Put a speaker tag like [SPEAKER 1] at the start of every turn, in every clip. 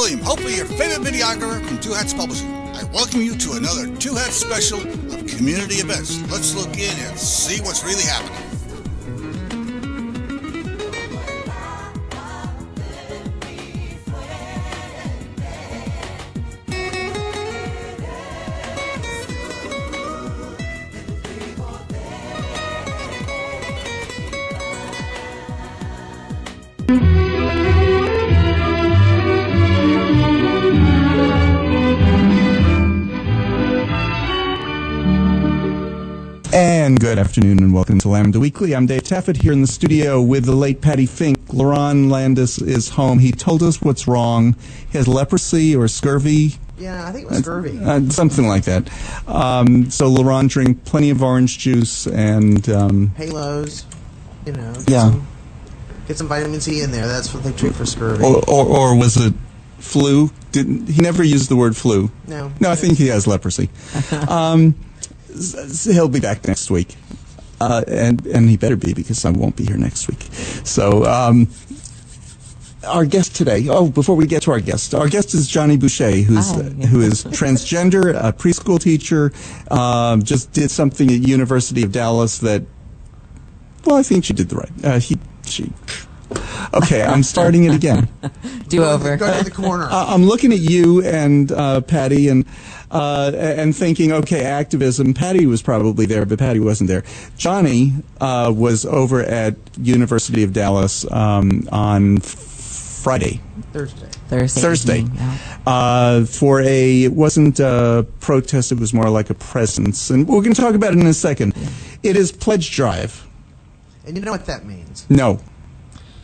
[SPEAKER 1] William, hopefully your favorite videographer from Two Hats Publishing. I welcome you to another Two Hats special of community events. Let's look in and see what's really happening.
[SPEAKER 2] And good afternoon and welcome to Lambda Weekly. I'm Dave Taffet here in the studio with the late Patti Fink. Lerone Landis is home. He told us what's wrong. He has leprosy or scurvy.
[SPEAKER 3] Yeah, I think it was scurvy.
[SPEAKER 2] Something like that. So Lerone, drink plenty of orange juice and...
[SPEAKER 3] Halos, you know. Get some vitamin C in there. That's what they treat for scurvy.
[SPEAKER 2] Or was it flu? He never used the word flu.
[SPEAKER 3] No.
[SPEAKER 2] No, I think he has leprosy. He'll be back next week, and he better be, because I won't be here next week. So our guest today. Oh, before we get to our guest is Johnny Boucher, who is transgender, a preschool teacher. Just did something at University of Dallas that, well, I think she did the right. She. Okay, I'm starting it again.
[SPEAKER 4] Do over.
[SPEAKER 3] Go to the corner.
[SPEAKER 2] I'm looking at you and Patti and thinking, okay, activism. Patti was probably there, but Patti wasn't there. Johnny was over at University of Dallas on Thursday.
[SPEAKER 4] Evening, yeah.
[SPEAKER 2] For it wasn't a protest, it was more like a presence. And we're going to talk about it in a second. Yeah. It is Pledge Drive.
[SPEAKER 3] And you know what that means?
[SPEAKER 2] No.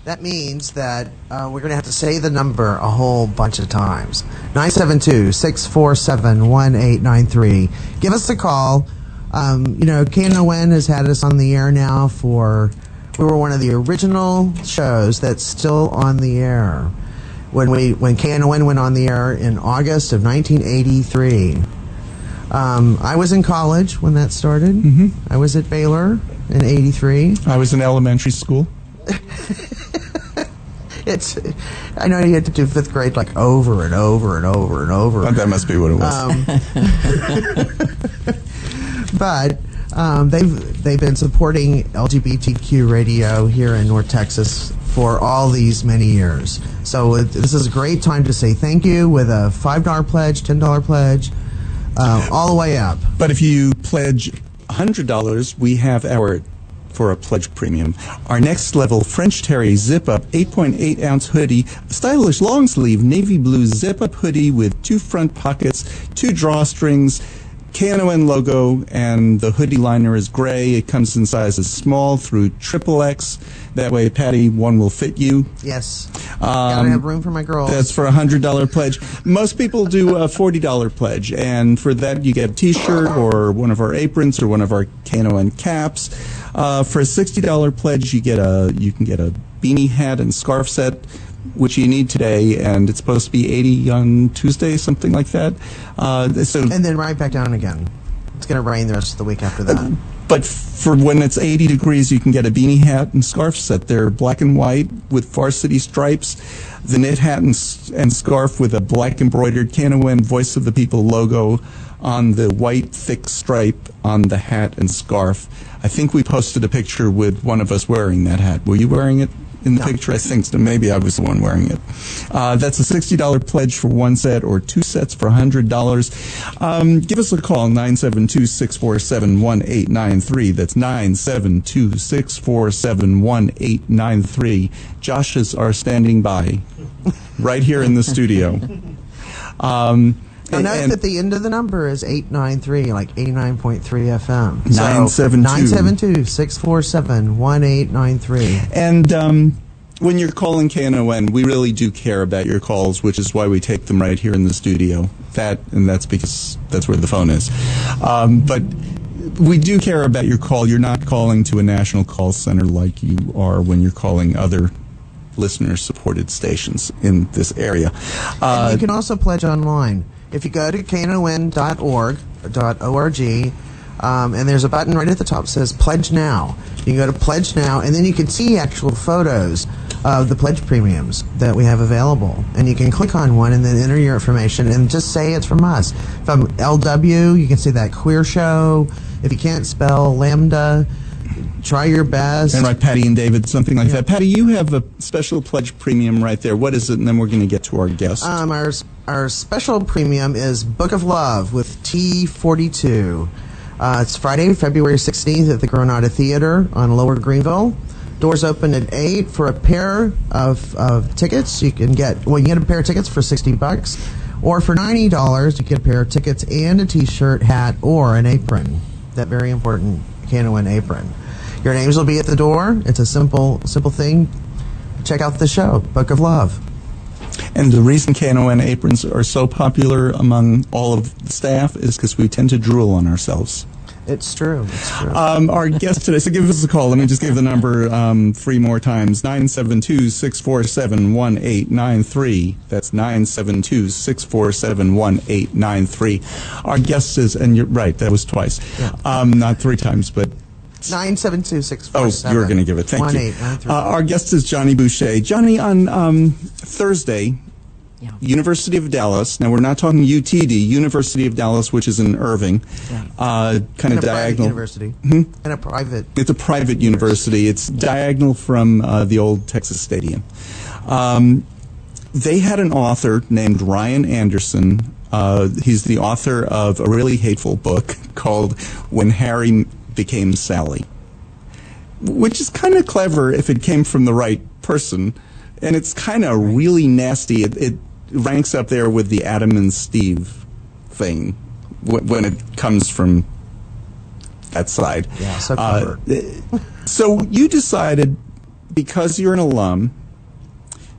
[SPEAKER 3] That means that we're going to have to say the number a whole bunch of times. 972-647-1893. Give us a call. Knon has had us on the air now we were one of the original shows that's still on the air. When Knon went on the air in August of 1983. I was in college when that started.
[SPEAKER 2] Mm-hmm.
[SPEAKER 3] I was at Baylor in 83.
[SPEAKER 2] I was in elementary school.
[SPEAKER 3] I know you had to do fifth grade like over and over and over and over.
[SPEAKER 2] But that must be what it was.
[SPEAKER 3] But they've been supporting LGBTQ radio here in North Texas for all these many years. So this is a great time to say thank you with a $5 pledge, $10 pledge, all the way up.
[SPEAKER 2] But if you pledge $100, we have for a pledge premium. Our next level French Terry zip-up 8.8 ounce hoodie, stylish long sleeve navy blue zip-up hoodie with 2 front pockets, 2 drawstrings, Knon logo, and the hoodie liner is gray. It comes in sizes small through XXX. That way, Patti, one will fit you.
[SPEAKER 3] Yes. Gotta have room for my girls.
[SPEAKER 2] That's for a $100 pledge. Most people do a $40 pledge, and for that you get a T-shirt or one of our aprons or one of our Knon caps. For a $60 pledge, you can get a beanie hat and scarf set, which you need today, and it's supposed to be 80 on Tuesday, something like that.
[SPEAKER 3] And then right back down again. It's going to rain the rest of the week after that.
[SPEAKER 2] But for when it's 80 degrees, you can get a beanie hat and scarf set. They're black and white with varsity stripes. The knit hat and scarf with a black embroidered Knon Voice of the People logo on the white thick stripe on the hat and scarf. I think we posted a picture with one of us wearing that hat. Were you wearing it in the picture? I think so. Maybe I was the one wearing it. That's a $60 pledge for 1 set or 2 sets for $100. Give us a call, 972-647-1893. That's 972-647-1893. Josh's are standing by right here in the studio.
[SPEAKER 3] Note that the end of the number is 893, like 89.3 FM. 972-647-1893.
[SPEAKER 2] And when you're calling Knon, we really do care about your calls, which is why we take them right here in the studio. That's because that's where the phone is. But we do care about your call. You're not calling to a national call center like you are when you're calling other listener-supported stations in this area.
[SPEAKER 3] And you can also pledge online. If you go to knon.org, and there's a button right at the top that says Pledge Now. You can go to Pledge Now, and then you can see actual photos of the pledge premiums that we have available. And you can click on one and then enter your information and just say it's from us. From LW, you can say that queer show. If you can't spell Lambda, try your best.
[SPEAKER 2] And write Patti and David, something like that. Patti, you have a special pledge premium right there. What is it? And then we're going to get to our guest.
[SPEAKER 3] Our special premium is Book of Love with T42. It's Friday, February 16th at the Granada Theater on Lower Greenville. Doors open at 8 for a pair of tickets. You can get a pair of tickets for $60, or for $90 you get a pair of tickets and a T-shirt, hat, or an apron. That very important Knon apron. Your names will be at the door. It's a simple thing. Check out the show, Book of Love.
[SPEAKER 2] And the reason Knon aprons are so popular among all of the staff is because we tend to drool on ourselves.
[SPEAKER 3] It's true. It's true.
[SPEAKER 2] Our guest today, so give us a call. Let me just give the number 3 more times. 972-647-1893. That's 972-647-1893. Our guest is, and you're right, that was twice. Yeah. Not 3 times, but
[SPEAKER 3] 972-647.
[SPEAKER 2] Oh, you were going to give it. Thank you. Our guest is Johnny Boucher. Johnny, on Thursday, University of Dallas. Now, we're not talking UTD, University of Dallas, which is in Irving, kind of diagonal.
[SPEAKER 3] University. And a private.
[SPEAKER 2] It's a private university. It's diagonal from the old Texas Stadium. They had an author named Ryan Anderson. He's the author of a really hateful book called When Harry Became Sally, which is kind of clever if it came from the right person, and it's kind of really nasty. It ranks up there with the Adam and Steve thing when it comes from that side.
[SPEAKER 3] Yeah, so clever.
[SPEAKER 2] So you decided, because you're an alum,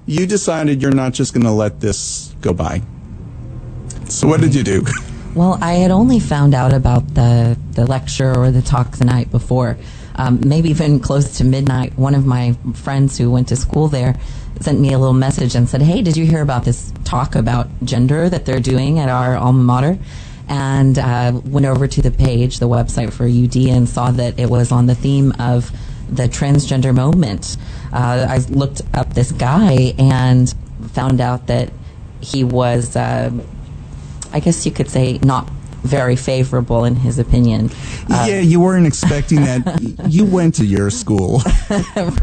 [SPEAKER 2] you decided you're not just going to let this go by. So what did you do?
[SPEAKER 4] Well, I had only found out about the lecture or the talk the night before, maybe even close to midnight. One of my friends who went to school there sent me a little message and said, "Hey, did you hear about this talk about gender that they're doing at our alma mater?" And went over to the page, the website for UD, and saw that it was on the theme of the transgender movement. I looked up this guy and found out that he was, I guess you could say, not very favorable in his opinion.
[SPEAKER 2] Yeah, you weren't expecting that. You went to your school.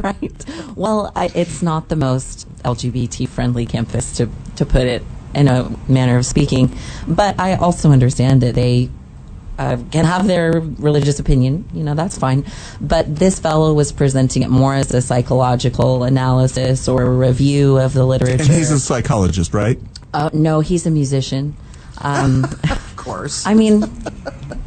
[SPEAKER 4] Right. Well, it's not the most LGBT-friendly campus, to put it in a manner of speaking. But I also understand that they can have their religious opinion. You know, that's fine. But this fellow was presenting it more as a psychological analysis or a review of the literature.
[SPEAKER 2] And he's a psychologist, right?
[SPEAKER 4] No, he's a musician.
[SPEAKER 3] Of course.
[SPEAKER 4] I mean,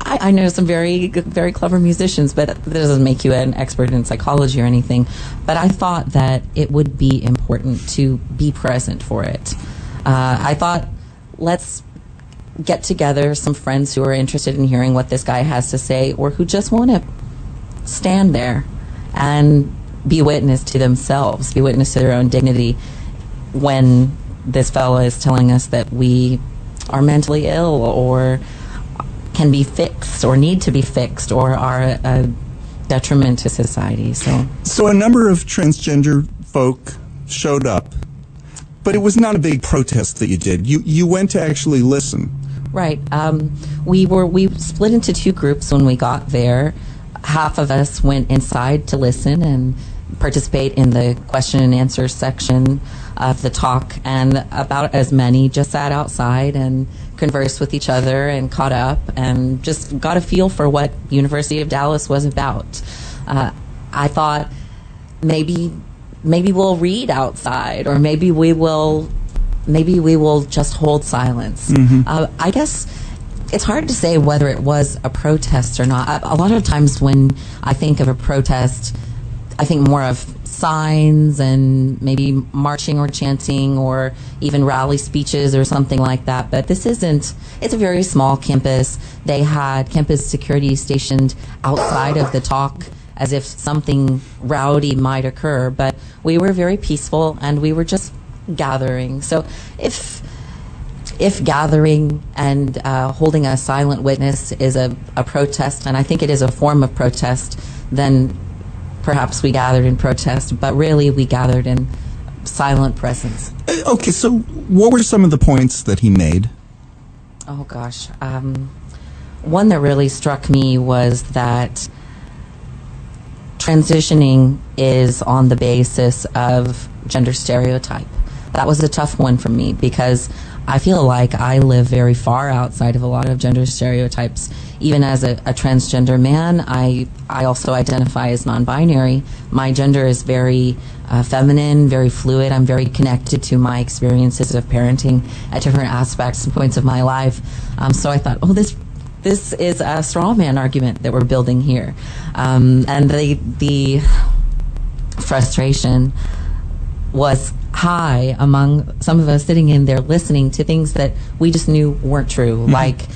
[SPEAKER 4] I know some very very clever musicians, but that doesn't make you an expert in psychology or anything. But I thought that it would be important to be present for it. I thought, let's get together some friends who are interested in hearing what this guy has to say, or who just want to stand there and be witness to themselves, be witness to their own dignity when this fellow is telling us that we are mentally ill or can be fixed or need to be fixed or are a detriment to society. So
[SPEAKER 2] a number of transgender folk showed up, but it was not a big protest that you did. You went to actually listen.
[SPEAKER 4] Right. We split into 2 groups when we got there. Half of us went inside to listen and participate in the question and answer section of the talk, and about as many just sat outside and conversed with each other and caught up and just got a feel for what University of Dallas was about. I thought maybe we'll read outside, or maybe we will just hold silence. I guess it's hard to say whether it was a protest or not. A lot of times when I think of a protest, I think more of signs and maybe marching or chanting or even rally speeches or something like that. But this isn't. It's a very small campus. They had campus security stationed outside of the talk as if something rowdy might occur. But we were very peaceful and we were just gathering. So if gathering and holding a silent witness is a protest, and I think it is a form of protest, then perhaps we gathered in protest, but really we gathered in silent presence.
[SPEAKER 2] Okay, so what were some of the points that he made?
[SPEAKER 4] Oh gosh. One that really struck me was that transitioning is on the basis of gender stereotype. That was a tough one for me because I feel like I live very far outside of a lot of gender stereotypes. Even as a transgender man, I also identify as non-binary. My gender is very feminine, very fluid. I'm very connected to my experiences of parenting at different aspects and points of my life. So I thought, this is a straw man argument that we're building here. And the frustration was high among some of us sitting in there listening to things that we just knew weren't true. Like,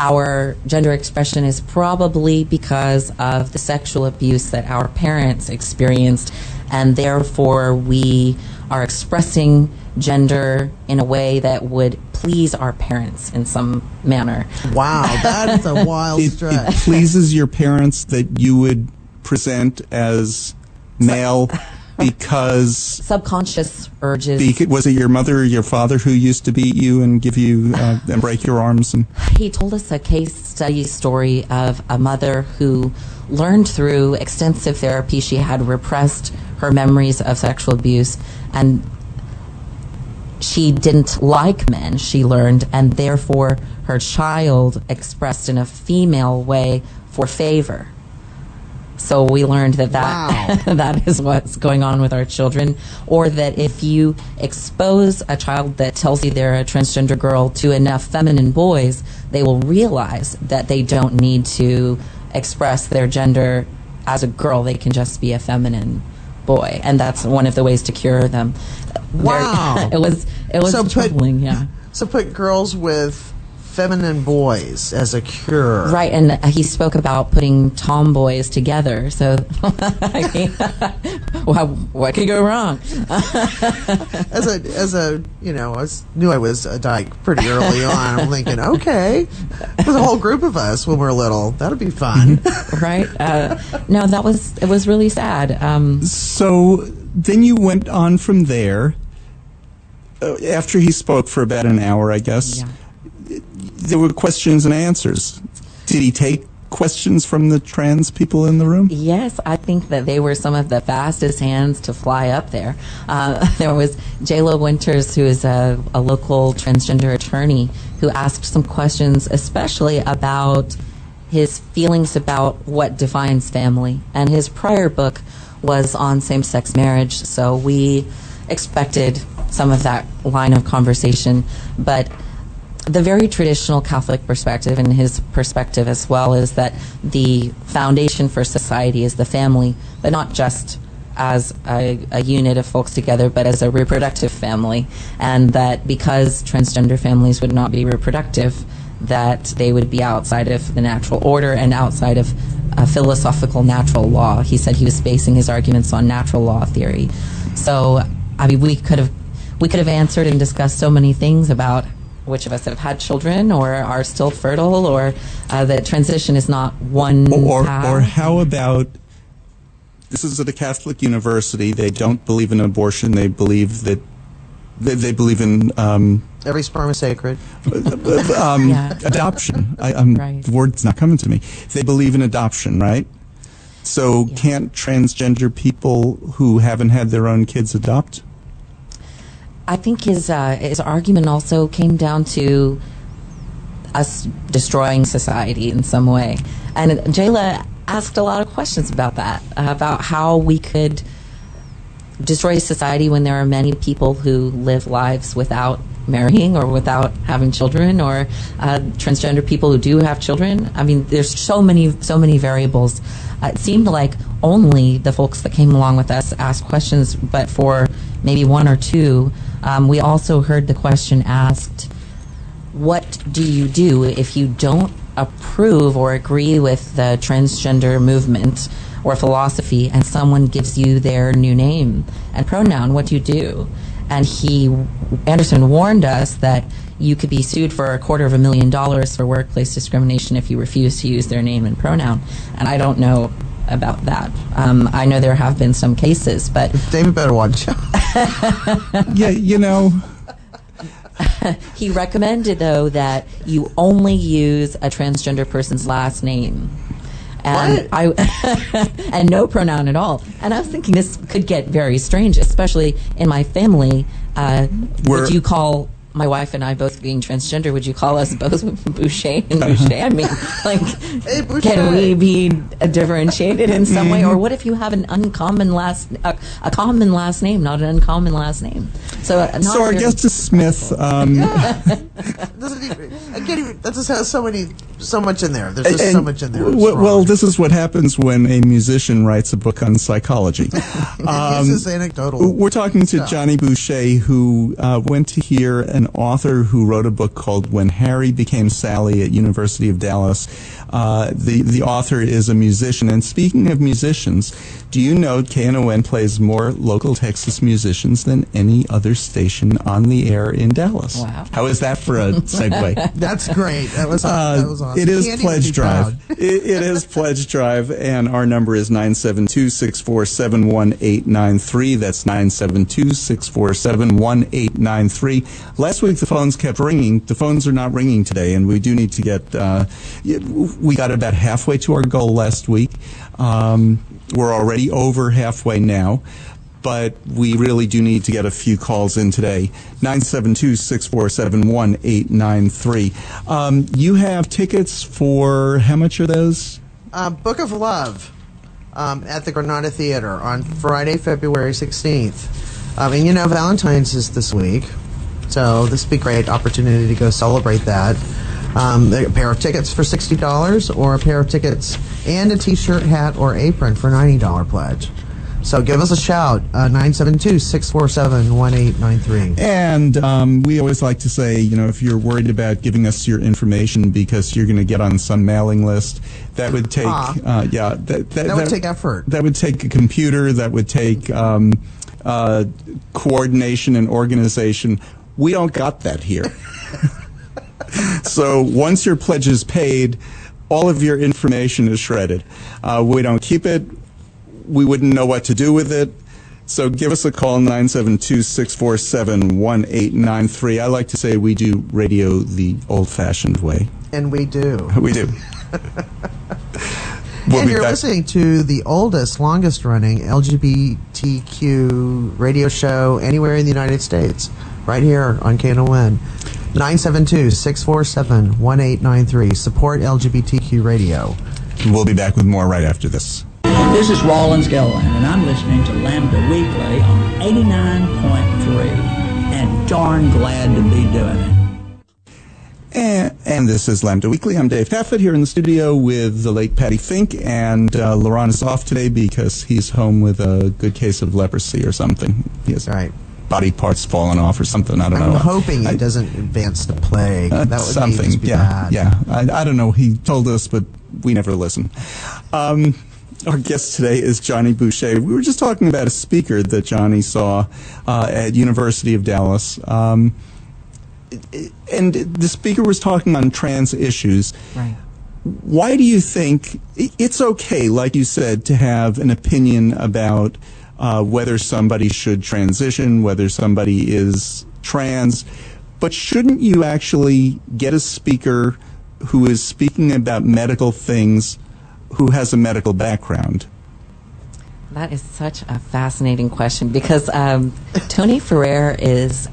[SPEAKER 4] our gender expression is probably because of the sexual abuse that our parents experienced, and therefore we are expressing gender in a way that would please our parents in some manner.
[SPEAKER 3] Wow, that is a wild stretch.
[SPEAKER 2] It pleases your parents that you would present as male because...
[SPEAKER 4] Subconscious urges.
[SPEAKER 2] Was it your mother or your father who used to beat you and give you and break your arms? And
[SPEAKER 4] He told us a case study story of a mother who learned through extensive therapy she had repressed her memories of sexual abuse, and she didn't like men, she learned, and therefore her child expressed in a female way for favor. So we learned that
[SPEAKER 3] Wow.
[SPEAKER 4] that is what's going on with our children. Or that if you expose a child that tells you they're a transgender girl to enough feminine boys, they will realize that they don't need to express their gender as a girl. They can just be a feminine boy. And that's one of the ways to cure them.
[SPEAKER 3] Wow.
[SPEAKER 4] It was troubling, yeah.
[SPEAKER 3] So put girls with feminine boys as a cure.
[SPEAKER 4] Right, and he spoke about putting tomboys together. So, I mean, well, what could go wrong?
[SPEAKER 3] As a I knew I was a dyke pretty early on. I'm thinking, okay, there's a whole group of us when we're little. That'll be fun.
[SPEAKER 4] Right? No, it was really sad.
[SPEAKER 2] so then you went on from there. After he spoke for about an hour, I guess.
[SPEAKER 4] Yeah.
[SPEAKER 2] There were questions and answers. Did he take questions from the trans people in the room?
[SPEAKER 4] Yes, I think that they were some of the fastest hands to fly up there. There was J.Lo Winters, who is a local transgender attorney, who asked some questions, especially about his feelings about what defines family. And his prior book was on same-sex marriage, so we expected some of that line of conversation. But the very traditional Catholic perspective, and his perspective as well, is that the foundation for society is the family, but not just as a unit of folks together, but as a reproductive family, and that because transgender families would not be reproductive, that they would be outside of the natural order and outside of philosophical natural law. He said he was basing his arguments on natural law theory. So, I mean, we could have answered and discussed so many things about which of us have had children or are still fertile, or that transition is not one path.
[SPEAKER 2] Or how about, this is at a Catholic university, they don't believe in abortion, they believe that they believe in
[SPEAKER 3] Every sperm is sacred.
[SPEAKER 2] adoption.
[SPEAKER 4] Right.
[SPEAKER 2] The word's not coming to me. They believe in adoption, right? So can't transgender people who haven't had their own kids adopt?
[SPEAKER 4] I think his argument also came down to us destroying society in some way. And Jayla asked a lot of questions about that, about how we could destroy society when there are many people who live lives without marrying or without having children, or transgender people who do have children. I mean, there's so many variables. It seemed like only the folks that came along with us asked questions, but for maybe one or two, we also heard the question asked, what do you do if you don't approve or agree with the transgender movement or philosophy and someone gives you their new name and pronoun? What do you do? And Anderson warned us that you could be sued for $250,000 for workplace discrimination if you refuse to use their name and pronoun. And I don't know about that. I know there have been some cases, but
[SPEAKER 3] David better watch out.
[SPEAKER 2] Yeah,
[SPEAKER 4] he recommended, though, that you only use a transgender person's last name. And and no pronoun at all. And I was thinking this could get very strange, especially in my family. Would you call my wife and I both being transgender? Would you call us both Boucher and Boucher? I mean, like,
[SPEAKER 3] Hey, Boucher.
[SPEAKER 4] can we be differentiated in some way? Or what if you have an uncommon a common last name, not an uncommon last name? So
[SPEAKER 2] our guest is Smith.
[SPEAKER 3] Doesn't even, I can't even. That just has so much in there. There's just so much in there.
[SPEAKER 2] Well, this is what happens when a musician writes a book on psychology.
[SPEAKER 3] This is anecdotal.
[SPEAKER 2] We're talking to Johnny Boucher, who went to hear an author who wrote a book called When Harry Became Sally at University of Dallas. The author is a musician. And speaking of musicians, do you know KNON plays more local Texas musicians than any other station on the air in Dallas?
[SPEAKER 4] Wow.
[SPEAKER 2] How is that for a segue?
[SPEAKER 3] That's great. That was awesome.
[SPEAKER 2] It is
[SPEAKER 3] Can't
[SPEAKER 2] Pledge
[SPEAKER 3] even be
[SPEAKER 2] Drive.
[SPEAKER 3] proud.
[SPEAKER 2] It is Pledge Drive, and our number is 972-647-1893. That's 972-647-1893. Last week the phones kept ringing. The phones are not ringing today, and we do need to get... we got about halfway to our goal last week. We're already over halfway now, but we really do need to get a few calls in today. 972-647-1893. You have tickets for, how much are those?
[SPEAKER 3] Book of Love at the Granada Theater on Friday, February 16th. And Valentine's is this week, so this would be a great opportunity to go celebrate that. A pair of tickets for $60 or a pair of tickets and a t-shirt, hat, or apron for $90 pledge. So give us a shout, 972-647-1893.
[SPEAKER 2] And we always like to say, if you're worried about giving us your information because you're going to get on some mailing list, that would take,
[SPEAKER 3] that would take effort.
[SPEAKER 2] That would take a computer. That would take coordination and organization. We don't got that here. So once your pledge is paid, all of your information is shredded. We don't keep it. We wouldn't know what to do with it. So give us a call, 972-647-1893. I like to say we do radio the old-fashioned way.
[SPEAKER 3] And we do.
[SPEAKER 2] We do.
[SPEAKER 3] And you're listening to the oldest, longest-running LGBTQ radio show anywhere in the United States, right here on KNON. 972-647-1893. Support LGBTQ radio.
[SPEAKER 2] We'll be back with more right after this.
[SPEAKER 5] This is Rollins Gilliland, and I'm listening to Lambda Weekly on 89.3, and darn glad to be doing it.
[SPEAKER 2] And this is Lambda Weekly. I'm Dave Taffet here in the studio with the late Patti Fink, and Lerone is off today because he's home with a good case of leprosy or something. He has body parts falling off or something. I don't know.
[SPEAKER 3] I'm hoping it doesn't advance the plague. That would
[SPEAKER 2] something.
[SPEAKER 3] be bad.
[SPEAKER 2] I don't know. He told us, but we never listen. Our guest today is Johnny Boucher. We were just talking about a speaker that Johnny saw at University of Dallas. And the speaker was talking on trans issues.
[SPEAKER 4] Right.
[SPEAKER 2] Why do you think it's okay, like you said, to have an opinion about whether somebody should transition, whether somebody is trans, but shouldn't you actually get a speaker who is speaking about medical things who has a medical background?
[SPEAKER 4] That is such a fascinating question because Tony Ferrer is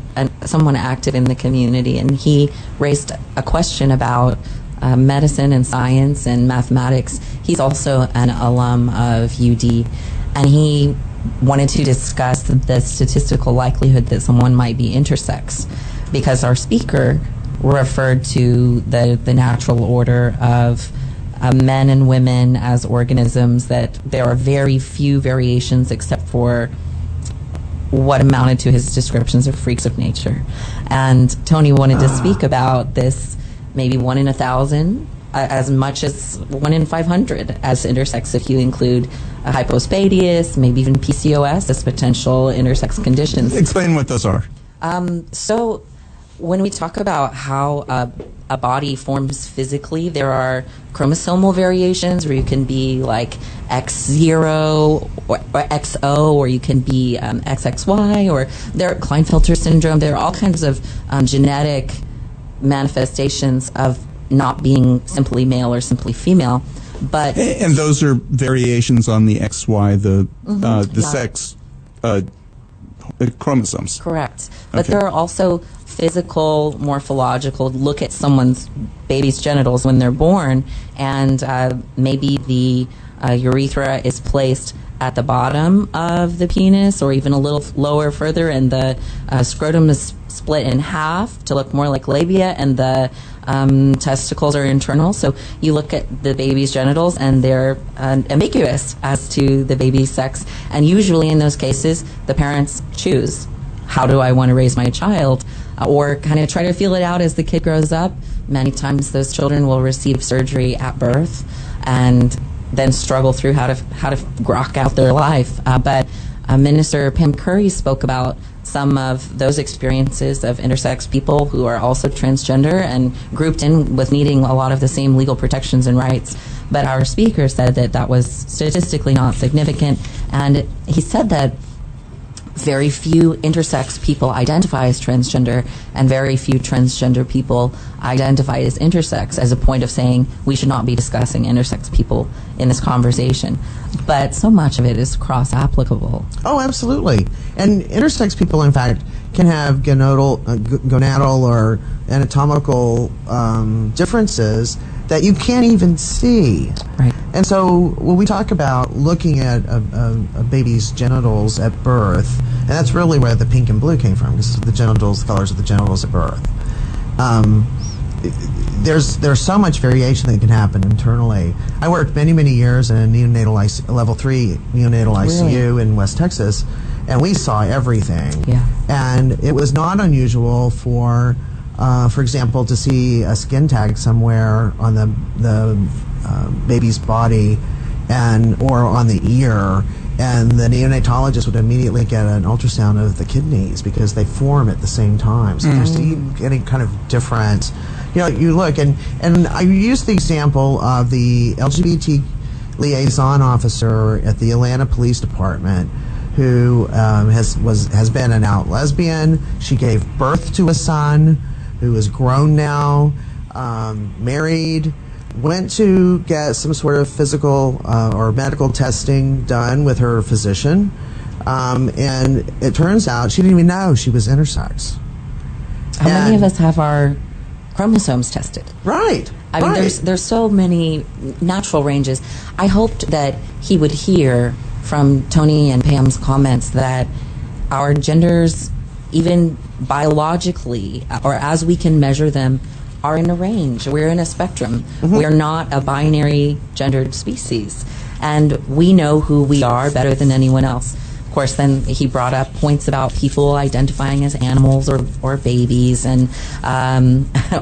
[SPEAKER 4] someone active in the community, and he raised a question about medicine and science and mathematics. He's also an alum of UD, and he wanted to discuss the statistical likelihood that someone might be intersex, because our speaker referred to the natural order of men and women as organisms, that there are very few variations except for what amounted to his descriptions of freaks of nature. And Tony wanted to speak about this, maybe 1 in 1,000, as much as 1 in 500 as intersex, if you include a hypospadias, maybe even PCOS as potential intersex conditions.
[SPEAKER 2] Explain what those are.
[SPEAKER 4] So When we talk about how a body forms physically, there are chromosomal variations where you can be like X0 or XO, or you can be XXY, or there are Klinefelter syndrome. There are all kinds of genetic manifestations of not being simply male or simply female. But
[SPEAKER 2] and those are variations on the XY, the sex chromosomes.
[SPEAKER 4] Correct. But
[SPEAKER 2] Okay.
[SPEAKER 4] there are also physical, morphological, look at someone's baby's genitals when they're born, and maybe the urethra is placed at the bottom of the penis or even a little lower further, and the scrotum is split in half to look more like labia, and the testicles are internal. So you look at the baby's genitals and they're ambiguous as to the baby's sex, and usually in those cases the parents choose, how do I want to raise my child, or kind of try to feel it out as the kid grows up. Many times those children will receive surgery at birth and then struggle through how to grok out their life. But Minister Pam Curry spoke about some of those experiences of intersex people who are also transgender and grouped in with needing a lot of the same legal protections and rights. But our speaker said that that was statistically not significant, and he said that very few intersex people identify as transgender, and very few transgender people identify as intersex, as a point of saying we should not be discussing intersex people in this conversation. But so much of it is cross-applicable.
[SPEAKER 3] Oh, absolutely. And intersex people, in fact, can have gonadal or anatomical differences that you can't even see.
[SPEAKER 4] Right.
[SPEAKER 3] And so when we talk about looking at a baby's genitals at birth, and that's really where the pink and blue came from, because the genitals, the colors of the genitals at birth. There's so much variation that can happen internally. I worked many years in a neonatal level 3 neonatal ICU in West Texas, and we saw everything.
[SPEAKER 4] Yeah.
[SPEAKER 3] And it was not unusual for example, to see a skin tag somewhere on the baby's body or on the ear, and the neonatologist would immediately get an ultrasound of the kidneys because they form at the same time. So there's any kind of difference. You look, and I use the example of the LGBT liaison officer at the Atlanta Police Department, who has been an out lesbian. She gave birth to a son who is grown now, married, went to get some sort of physical or medical testing done with her physician, and it turns out she didn't even know she was intersex.
[SPEAKER 4] How many of us have our chromosomes tested?
[SPEAKER 3] Right.
[SPEAKER 4] I mean, there's so many natural ranges. I hoped that he would hear from Tony and Pam's comments that our genders, even biologically, or as we can measure them, are in a range. We're in a spectrum. We're not a binary gendered species, and we know who we are better than anyone else. Of course, then he brought up points about people identifying as animals or babies, and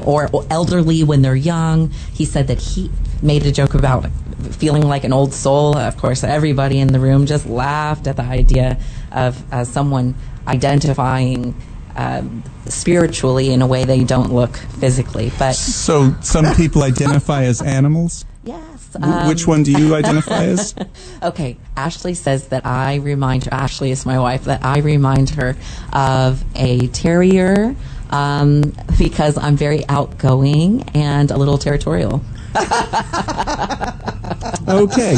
[SPEAKER 4] or elderly when they're young. He said that he made a joke about feeling like an old soul. Of course, everybody in the room just laughed at the idea of someone identifying spiritually in a way they don't look physically. But
[SPEAKER 2] So some people identify as animals?
[SPEAKER 4] yes.
[SPEAKER 2] Which one do you identify as?
[SPEAKER 4] Okay, Ashley says that I remind her, Ashley is my wife, that I remind her of a terrier because I'm very outgoing and a little territorial.
[SPEAKER 2] Okay.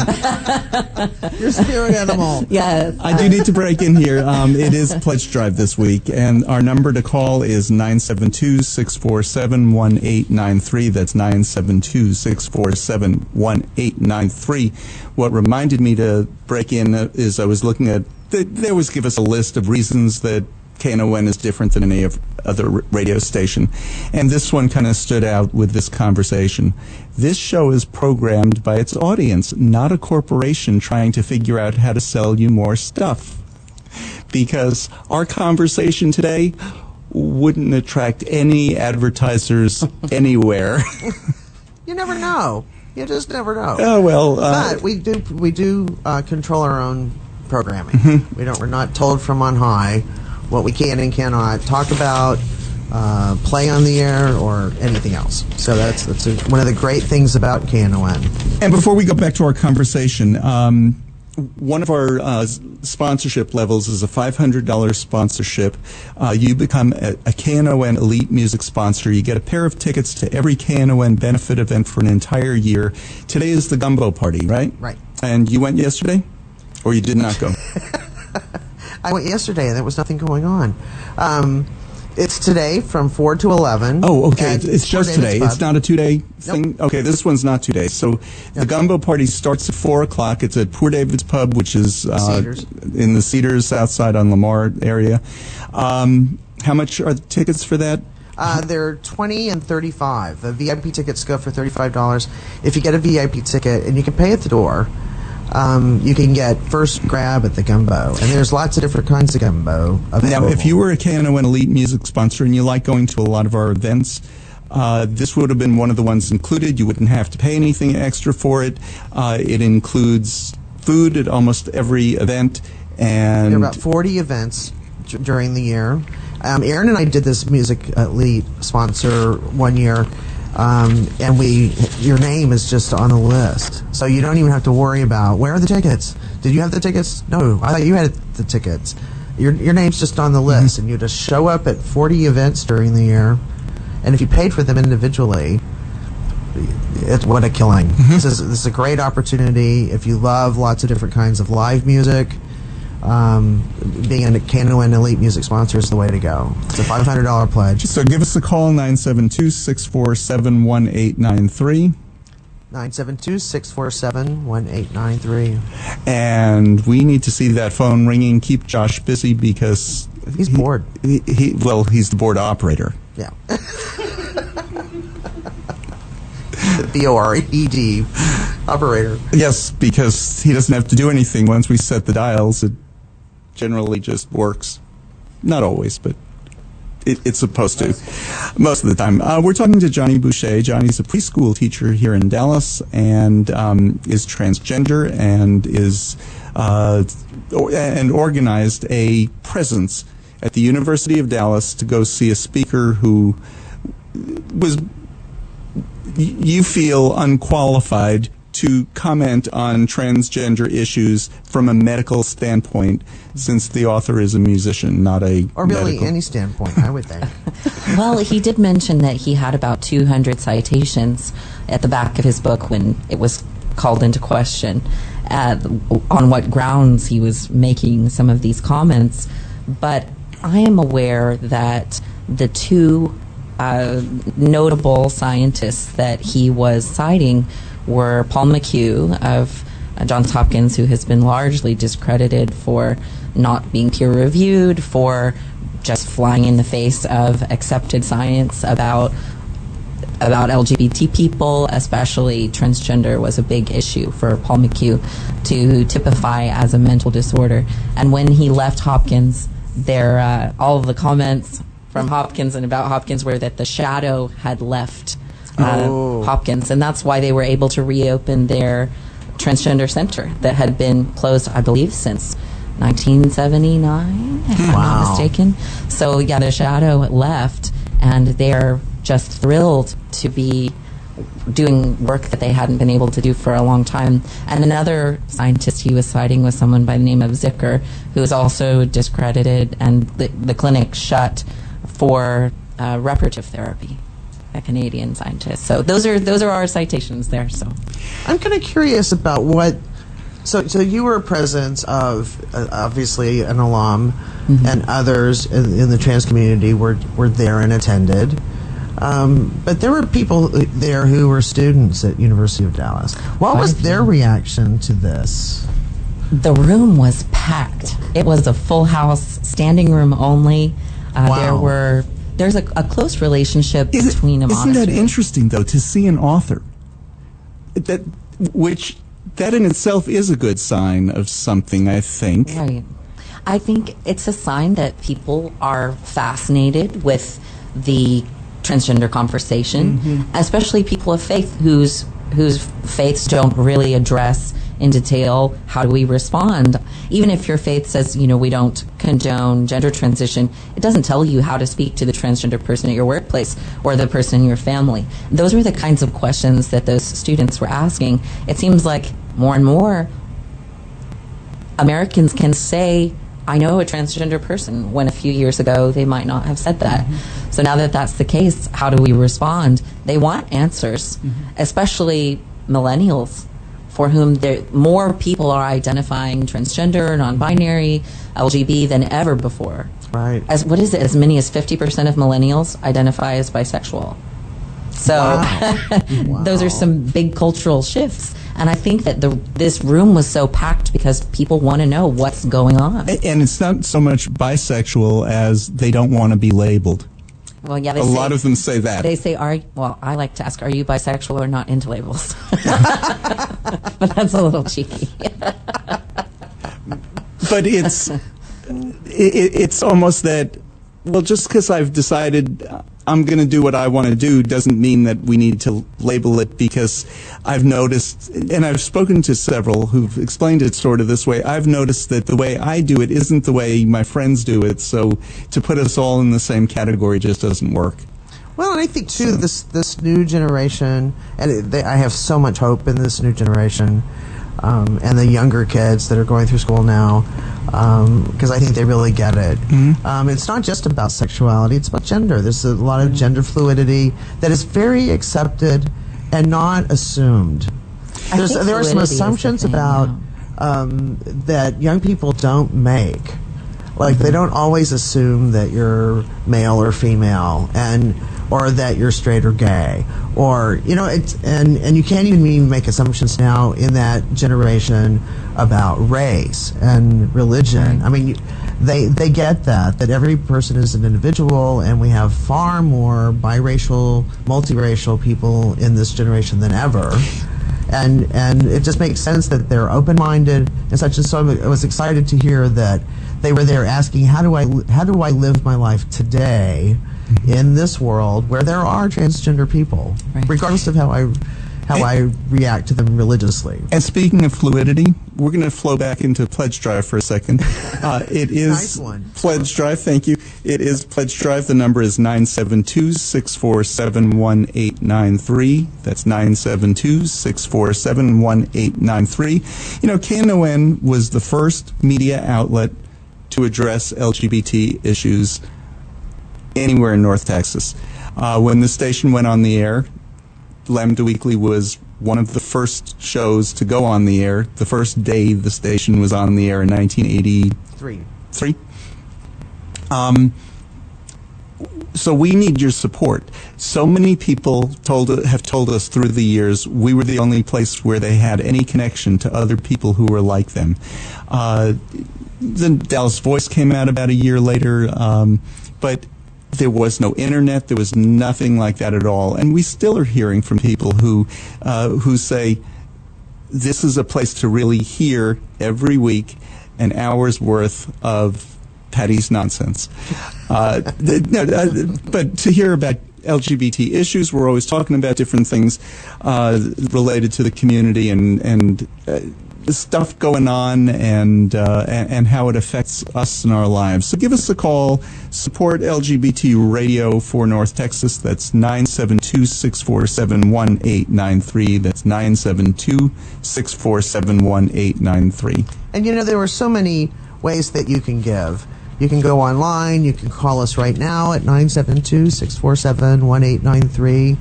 [SPEAKER 3] Your spirit animal.
[SPEAKER 4] Yes.
[SPEAKER 2] I do need to break in here. It is Pledge Drive this week, and our number to call is 972-647-1893. That's 972-647-1893. What reminded me to break in is I was looking at, they always give us a list of reasons that KNON is different than any other radio station. And this one kind of stood out with this conversation. This show is programmed by its audience, not a corporation trying to figure out how to sell you more stuff. Because our conversation today wouldn't attract any advertisers anywhere.
[SPEAKER 3] You never know. You just never know.
[SPEAKER 2] Oh, well.
[SPEAKER 3] But we do control our own programming. We're not told from on high what we can and cannot talk about, play on the air or anything else. So that's one of the great things about KNON.
[SPEAKER 2] And before we go back to our conversation, one of our sponsorship levels is a $500 sponsorship. You become a KNON Elite Music sponsor. You get a pair of tickets to every KNON benefit event for an entire year. Today is the Gumbo Party, right?
[SPEAKER 3] Right.
[SPEAKER 2] And you went yesterday? Or you did not go?
[SPEAKER 3] I went yesterday and there was nothing going on. It's today from 4 to 11.
[SPEAKER 2] Oh, okay. It's just
[SPEAKER 3] Fort David's
[SPEAKER 2] today.
[SPEAKER 3] Pub.
[SPEAKER 2] It's not a two-day thing?
[SPEAKER 3] Nope.
[SPEAKER 2] Okay, this one's not 2 days. So the Gumbo Party starts at 4 o'clock. It's at Poor David's Pub, which is
[SPEAKER 3] Cedars.
[SPEAKER 2] in the Cedars outside on Lamar area. How much are the tickets for that?
[SPEAKER 3] They're $20 and $35. The VIP tickets go for $35. If you get a VIP ticket, and you can pay at the door, you can get first grab at the Gumbo. And there's lots of different kinds of Gumbo available.
[SPEAKER 2] Now, if you were a KNON Elite Music sponsor and you like going to a lot of our events, this would have been one of the ones included. You wouldn't have to pay anything extra for it. It includes food at almost every event. And
[SPEAKER 3] there are about 40 events during the year. Aaron and I did this Music Elite sponsor one year. And your name is just on the list, so you don't even have to worry about where are the tickets. Did you have the tickets? No, I thought you had the tickets. Your name's just on the list, and you just show up at 40 events during the year. And if you paid for them individually, it's what a killing. This is a great opportunity if you love lots of different kinds of live music. Being a KNON Elite Music sponsor is the way to go. It's a $500 pledge.
[SPEAKER 2] So give us a call, 972-647-1893.
[SPEAKER 3] 972-647-1893.
[SPEAKER 2] And we need to see that phone ringing. Keep Josh busy because
[SPEAKER 3] He's bored.
[SPEAKER 2] He's the board operator.
[SPEAKER 3] Yeah. The B-O-R-E-D operator.
[SPEAKER 2] Yes, because he doesn't have to do anything. Once we set the dials, it generally just works. Not always, but it's supposed to. Most of the time. We're talking to Johnny Boucher. Johnny's a preschool teacher here in Dallas and is transgender and is and organized a presence at the University of Dallas to go see a speaker who was, you feel, unqualified to comment on transgender issues from a medical standpoint, since the author is a musician, not a
[SPEAKER 3] Or really
[SPEAKER 2] medical.
[SPEAKER 3] any standpoint, I would think.
[SPEAKER 4] Well, he did mention that he had about 200 citations at the back of his book when it was called into question on what grounds he was making some of these comments. But I am aware that the two notable scientists that he was citing were Paul McHugh of Johns Hopkins, who has been largely discredited for not being peer-reviewed, for just flying in the face of accepted science about LGBT people, especially transgender was a big issue for Paul McHugh to typify as a mental disorder. And when he left Hopkins, all of the comments from Hopkins and about Hopkins were that the shadow had left Hopkins, and that's why they were able to reopen their transgender center that had been closed, I believe, since 1979, if I'm not mistaken. So yeah, the shadow left, and they're just thrilled to be doing work that they hadn't been able to do for a long time. And another scientist he was citing was someone by the name of Zicker, who is also discredited, and the clinic shut for reparative therapy. A Canadian scientist. So those are our citations there. So
[SPEAKER 3] I'm kind of curious about what. So you were a presence of obviously an alum, and others in the trans community were there and attended. But there were people there who were students at University of Dallas. What was their reaction to this?
[SPEAKER 4] the room was packed. It was a full house, standing room only.
[SPEAKER 3] Wow.
[SPEAKER 4] There's a close relationship between them.
[SPEAKER 2] Isn't that interesting, though, to see an author that in itself is a good sign of something, I think.
[SPEAKER 4] Right. I think it's a sign that people are fascinated with the transgender conversation, especially people of faith whose faiths don't really address in detail how do we respond. even if your faith says, we don't condone gender transition, it doesn't tell you how to speak to the transgender person at your workplace or the person in your family. Those were the kinds of questions that those students were asking. It seems like more and more Americans can say, I know a transgender person, when a few years ago they might not have said that. Mm-hmm. So now that that's the case, how do we respond? They want answers, especially millennials, for whom more people are identifying transgender, non-binary, LGBT than ever before.
[SPEAKER 3] Right.
[SPEAKER 4] As many as 50% of millennials identify as bisexual. So
[SPEAKER 3] Wow.
[SPEAKER 4] those are some big cultural shifts. And I think that this room was so packed because people want to know what's going on.
[SPEAKER 2] And it's not so much bisexual as they don't want to be labeled.
[SPEAKER 4] Well, yeah,
[SPEAKER 2] a lot of them say that.
[SPEAKER 4] They say, I like to ask, are you bisexual or not into labels? But that's a little cheeky.
[SPEAKER 2] But it's almost that, well, just because I've decided I'm going to do what I want to do doesn't mean that we need to label it, because I've noticed, and I've spoken to several who've explained it sort of this way, I've noticed that the way I do it isn't the way my friends do it, so to put us all in the same category just doesn't work.
[SPEAKER 3] Well, and I think, too, this new generation, and I have so much hope in this new generation, and the younger kids that are going through school now, because I think they really get it. Mm-hmm. It's not just about sexuality, it's about gender. There's a lot of gender fluidity that is very accepted and not assumed. There are some assumptions about that young people don't make. Like, they don't always assume that you're male or female, or that you're straight or gay, or and you can't even make assumptions now in that generation about race and religion. I mean, they get that every person is an individual, and we have far more biracial, multiracial people in this generation than ever. And it just makes sense that they're open-minded and such. And so I was excited to hear that they were there asking, how do I live my life today in this world where there are transgender people, regardless of how I react to them religiously.
[SPEAKER 2] And speaking of fluidity, we're going to flow back into Pledge Drive for a second. It is
[SPEAKER 3] nice one.
[SPEAKER 2] Pledge Drive. Thank you. It is Pledge Drive. The number is 972-647-1893. That's 972-647-1893. Knon was the first media outlet to address LGBT issues anywhere in North Texas. When the station went on the air, Lambda Weekly was one of the first shows to go on the air. The first day the station was on the air in 1983. So we need your support. So many people have told us through the years we were the only place where they had any connection to other people who were like them. The Dallas Voice came out about a year later, but there was no internet. There was nothing like that at all. And we still are hearing from people who say this is a place to really hear every week an hour's worth of Patti's nonsense. But to hear about LGBT issues, we're always talking about different things related to the community and stuff going on and how it affects us in our lives. So give us a call. Support LGBT Radio for North Texas. That's 972-647-1893. That's 972-647-1893.
[SPEAKER 3] And there were so many ways that you can give. You can go online. You can call us right now at 972-647-1893.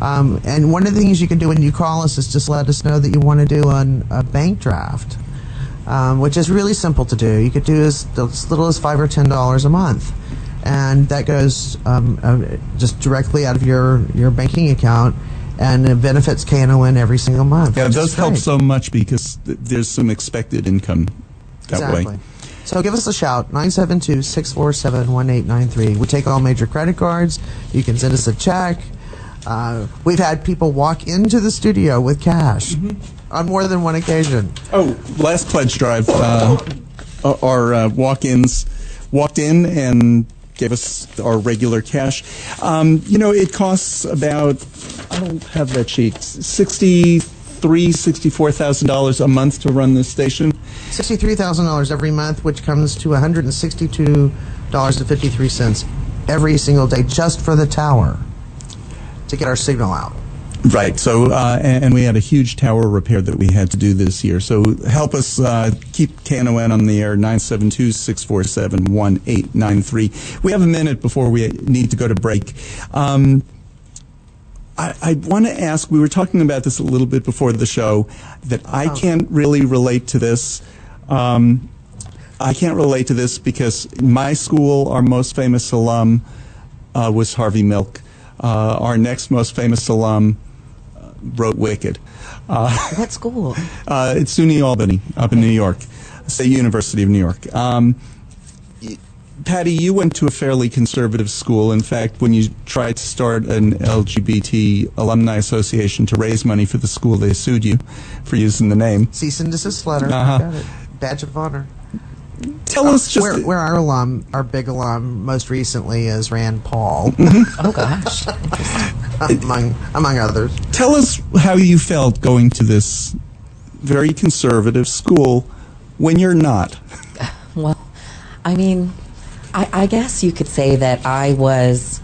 [SPEAKER 3] And one of the things you can do when you call us is just let us know that you want to do a bank draft, which is really simple to do. You could do as little as $5 or $10 a month, and that goes just directly out of your banking account, and it benefits Knon every single month.
[SPEAKER 2] Yeah, it does help so much because there's some expected income that way.
[SPEAKER 3] So give us a shout, 972-647-1893. We take all major credit cards. You can send us a check. We've had people walk into the studio with cash on more than one occasion.
[SPEAKER 2] Oh, last Pledge Drive, our walk-ins walked in and gave us our regular cash. It costs about, I don't have that sheet, $64,000 a month to run this station.
[SPEAKER 3] $63,000 every month, which comes to $162.53 every single day just for the tower to get our signal out.
[SPEAKER 2] Right. So, and we had a huge tower repair that we had to do this year. So help us keep KNON on the air, 972-647-1893. We have a minute before we need to go to break. I want to ask, we were talking about this a little bit before the show, that I can't really relate to this. I can't relate to this because my school, our most famous alum was Harvey Milk. Our next most famous alum wrote Wicked.
[SPEAKER 4] What school?
[SPEAKER 2] It's SUNY Albany up in New York, State University of New York. Patti, you went to a fairly conservative school. In fact, when you tried to start an LGBT alumni association to raise money for the school, they sued you for using the name.
[SPEAKER 3] Cease and desist letter. Got it. Badge of honor.
[SPEAKER 2] Tell us just...
[SPEAKER 3] Where our big alum, most recently is Rand Paul.
[SPEAKER 4] Oh, gosh.
[SPEAKER 3] among others.
[SPEAKER 2] Tell us how you felt going to this very conservative school when you're not.
[SPEAKER 4] Well, I mean, I guess you could say that I was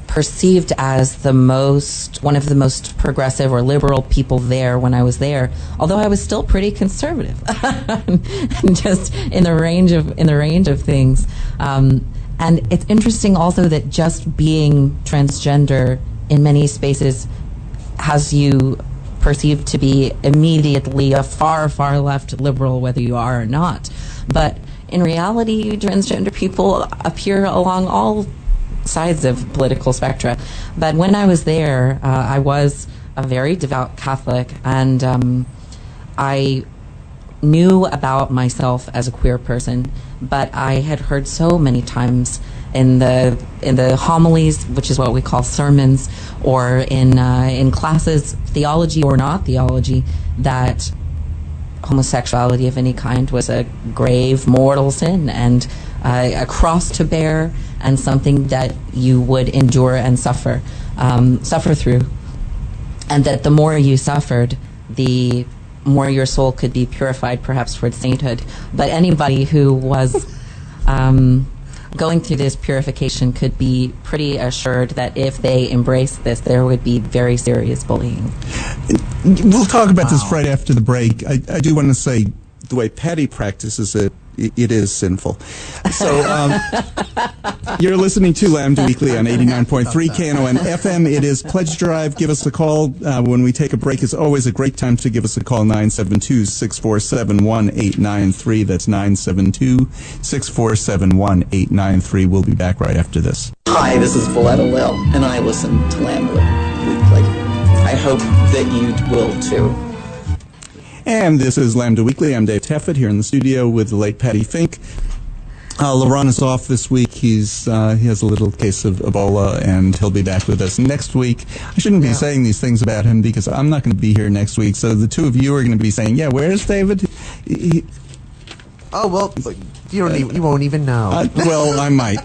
[SPEAKER 4] perceived as one of the most progressive or liberal people there when I was there, although I was still pretty conservative, just in the range of things. And it's interesting also that just being transgender in many spaces has you perceived to be immediately a far, far left liberal, whether you are or not. But in reality, transgender people appear along all sides of political spectra. But when I was there, I was a very devout Catholic, and I knew about myself as a queer person, but I had heard so many times in the homilies, which is what we call sermons, or in classes, theology or not theology, that homosexuality of any kind was a grave mortal sin and a cross to bear, and something that you would endure and suffer through, and that the more you suffered, the more your soul could be purified, perhaps for sainthood. But anybody who was going through this purification could be pretty assured that if they embraced this, there would be very serious bullying.
[SPEAKER 2] We'll talk about this right after the break. I do want to say the way Patti practices it, it is sinful. So you're listening to Lambda Weekly on 89.3 KNON FM. It is Pledge Drive. Give us a call when we take a break. It's always a great time to give us a call, 972-647-1893. That's 972-647-1893. We'll be back right after this.
[SPEAKER 6] Hi, this is Valletta Lil, and I listen to Lambda Weekly. I hope that you will too.
[SPEAKER 2] And this is Lambda Weekly. I'm Dave Taffet here in the studio with the late Patti Fink. Lerone is off this week. He has a little case of Ebola, and he'll be back with us next week. I shouldn't be saying these things about him because I'm not going to be here next week. So the two of you are going to be saying, "Yeah, where's David?"
[SPEAKER 3] Oh well, you won't even know.
[SPEAKER 2] Well, I might.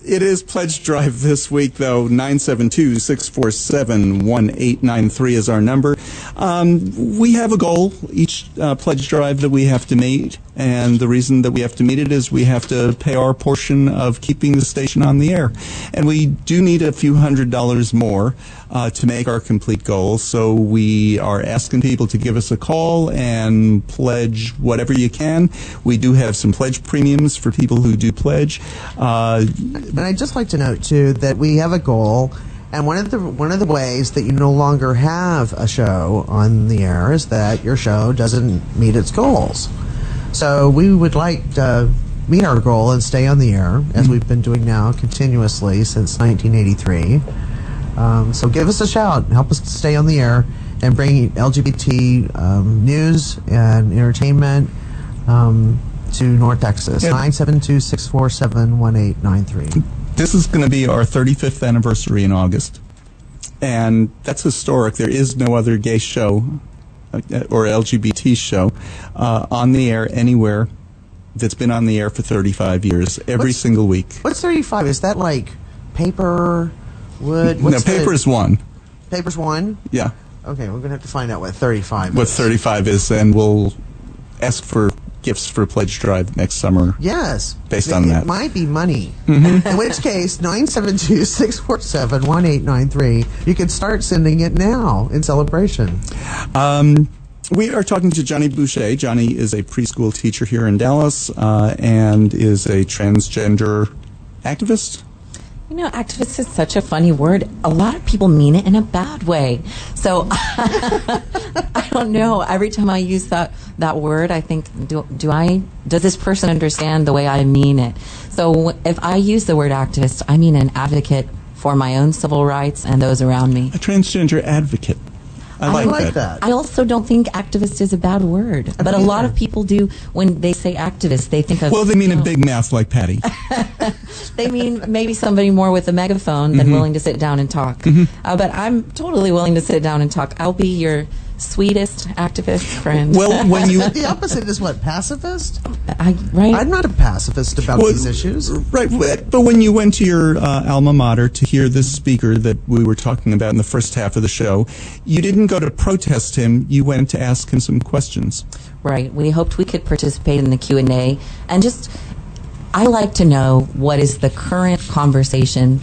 [SPEAKER 2] It is Pledge Drive this week, though. 972-647-1893 is our number. We have a goal each Pledge Drive that we have to meet, and the reason that we have to meet it is we have to pay our portion of keeping the station on the air. And we do need a few $100s more to make our complete goal, so we are asking people to give us a call and pledge whatever you can. We do have some pledge premiums for people who do pledge.
[SPEAKER 3] And I'd just like to note too that we have a goal, and one of the ways that you no longer have a show on the air is that your show doesn't meet its goals. So we would like to meet our goal and stay on the air, as we've been doing now continuously since 1983. So give us a shout, help us stay on the air, and bring LGBT news and entertainment to North Texas. 972-647-1893.
[SPEAKER 2] This is going to be our 35th anniversary in August, and that's historic. There is no other gay show or LGBT show on the air anywhere that's been on the air for 35 years, every single week.
[SPEAKER 3] What's 35? Is that like paper, wood?
[SPEAKER 2] No, paper is one.
[SPEAKER 3] Paper's one?
[SPEAKER 2] Yeah.
[SPEAKER 3] Okay, we're going to have to find out what 35 is.
[SPEAKER 2] What 35 is, and we'll ask for gifts for Pledge Drive next summer.
[SPEAKER 3] Yes.
[SPEAKER 2] Based on that.
[SPEAKER 3] It might be money. In which case, 972-647-1893. You can start sending it now in celebration.
[SPEAKER 2] We are talking to Johnny Boucher. Johnny is a preschool teacher here in Dallas and is a transgender activist.
[SPEAKER 4] You know, activist is such a funny word. A lot of people mean it in a bad way. So I don't know. Every time I use that word, I think, does this person understand the way I mean it? So if I use the word activist, I mean an advocate for my own civil rights and those around me.
[SPEAKER 2] A transgender advocate. I like that.
[SPEAKER 4] I also don't think activist is a bad word, but a lot of people do. When they say activist, they think of...
[SPEAKER 2] Well, they mean a big mouth like Patti.
[SPEAKER 4] They mean maybe somebody more with a megaphone than willing to sit down and talk. But I'm totally willing to sit down and talk. I'll be your sweetest activist friend.
[SPEAKER 2] Well, when you...
[SPEAKER 3] The opposite is what? Pacifist?
[SPEAKER 4] Right?
[SPEAKER 3] I'm not a pacifist about these issues.
[SPEAKER 2] Right, but when you went to your alma mater to hear this speaker that we were talking about in the first half of the show, you didn't go to protest him, you went to ask him some questions.
[SPEAKER 4] Right. We hoped we could participate in the Q&A and just... I like to know what is the current conversation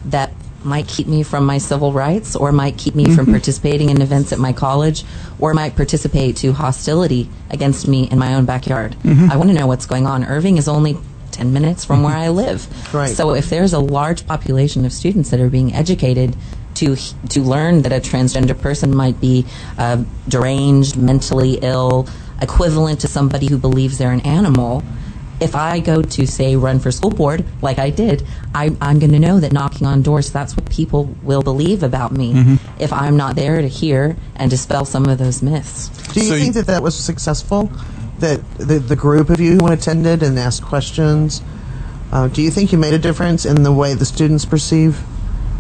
[SPEAKER 4] that might keep me from my civil rights or might keep me from participating in events at my college or might participate to hostility against me in my own backyard. I want to know what's going on. Irving is only 10 minutes from where I live.
[SPEAKER 3] Right.
[SPEAKER 4] So if there's a large population of students that are being educated to learn that a transgender person might be deranged, mentally ill, equivalent to somebody who believes they're an animal, if I go to, say, run for school board, like I did, I'm going to know that knocking on doors, that's what people will believe about me if I'm not there to hear and dispel some of those myths.
[SPEAKER 3] Do you think that was successful? That the group of you who attended and asked questions, do you think you made a difference in the way the students perceive